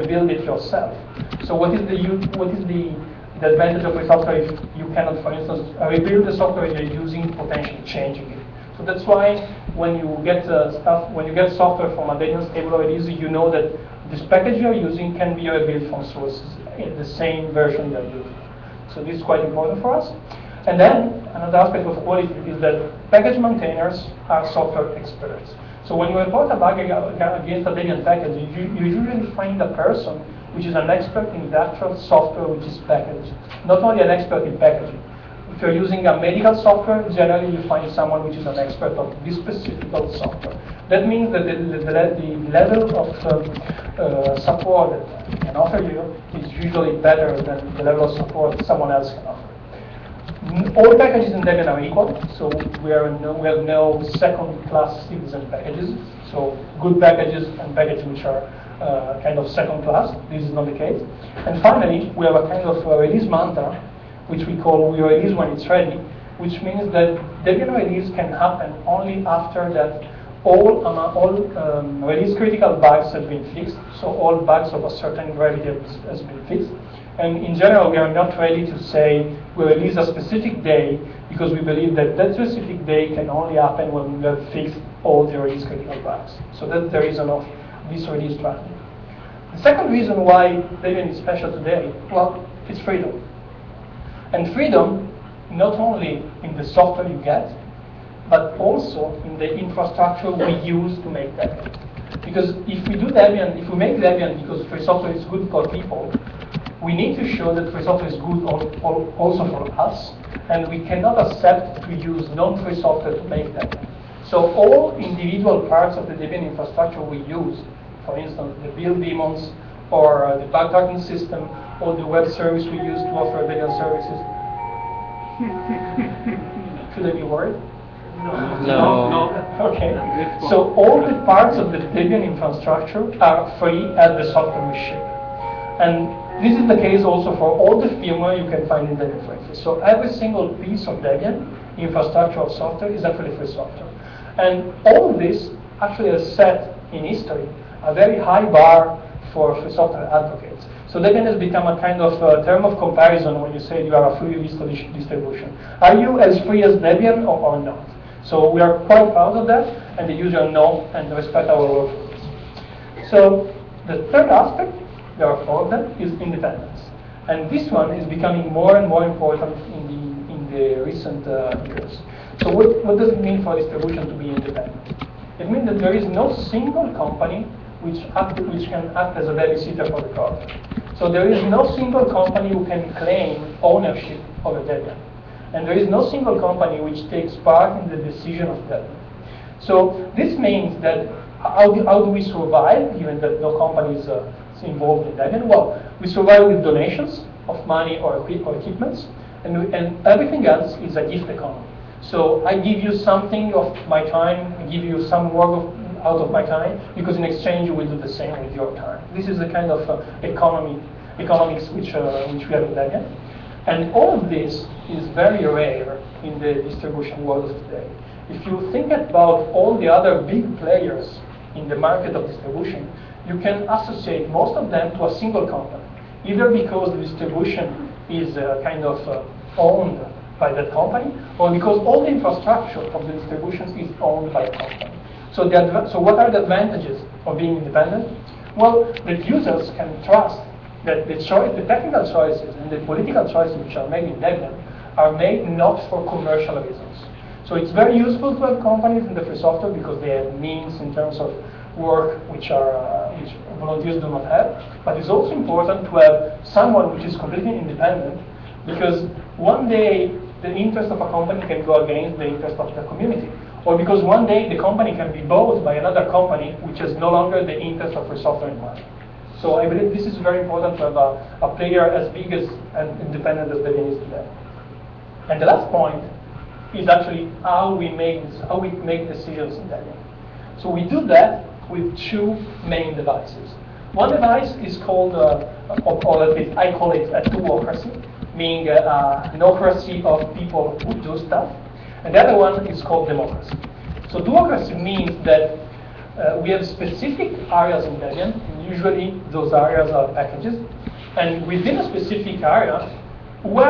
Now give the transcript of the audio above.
build it yourself. So what is the advantage of free software if you cannot, for instance, rebuild the software you're using, potentially changing it? So that's why when you get software from a Debian stable release, you know that this package you're using can be rebuilt from sources in the same version you're using. So this is quite important for us. And then another aspect of quality is that package maintainers are software experts. So when you report a bug against a Debian package, you usually find a person which is an expert in the actual software which is packaged, not only an expert in packaging. If you're using a medical software, generally you find someone which is an expert of this specific software. That means that the level of support that I can offer you is usually better than the level of support someone else can offer. All packages in Debian are equal, so we have no second-class citizen packages. So good packages and packages which are kind of second class. This is not the case. And finally, we have a kind of release mantra, which we call we release when it's ready, which means that Debian release can happen only after that all release critical bugs have been fixed. So all bugs of a certain gravity has been fixed. And in general, we are not ready to say we release a specific day because we believe that that specific day can only happen when we have fixed all the release critical bugs. So that's the reason of this release strategy. The second reason why Debian is special today, well, it's freedom. And freedom not only in the software you get, but also in the infrastructure we use to make Debian. Because if we do Debian, if we make Debian because free software is good for people, we need to show that free software is good also for us, and we cannot accept to use non-free software to make Debian. So all individual parts of the Debian infrastructure we use, for instance, the build daemons, or the backtracking system, or the web service we use to offer Debian services. Should I be worried? No. Okay. So all the parts of the Debian infrastructure are free as the software we ship. And this is the case also for all the firmware you can find in Debian for free. So every single piece of Debian infrastructure of software is actually free software. And all this actually has set in history a very high bar for free software advocates. So Debian has become a kind of term of comparison when you say you are a free distribution. Are you as free as Debian or not? So we are quite proud of that, and the user know and respect our work for this. So the third aspect, there are four of them, is independence. And this one is becoming more and more important in the recent years. So what does it mean for distribution to be independent? It means that there is no single company which can act as a babysitter for the code. So there is no single company who can claim ownership of a Debian. And there is no single company which takes part in the decision of Debian. So this means that how do we survive, given that no company is involved in Debian? Well, we survive with donations of money or equipments, and everything else is a gift economy. So I give you something of my time, I give you some work out of my time, because in exchange you will do the same with your time. This is the kind of economics which we have in Debian. And all of this is very rare in the distribution world of today. If you think about all the other big players in the market of distribution, you can associate most of them to a single company, either because the distribution is kind of owned by that company, or because all the infrastructure of the distributions is owned by a company. So what are the advantages of being independent? Well, the users can trust that the technical choices and the political choices which are made in Debian are made not for commercial reasons. So it's very useful to have companies in the free software because they have means in terms of work which volunteers do not have. But it's also important to have someone which is completely independent, because one day the interest of a company can go against the interest of the community. Or because one day the company can be bought by another company which has no longer the interest of free software in mind. So I believe this is very important to have a player as big as and independent as Debian is today. And the last point is actually how we make decisions in Debian. So we do that with two main devices. One device is called, or at least I call it a do-ocracy, meaning an ocracy of people who do stuff. And the other one is called democracy. So do-ocracy means that we have specific areas in Debian, and usually those areas are packages. And within a specific area, whoever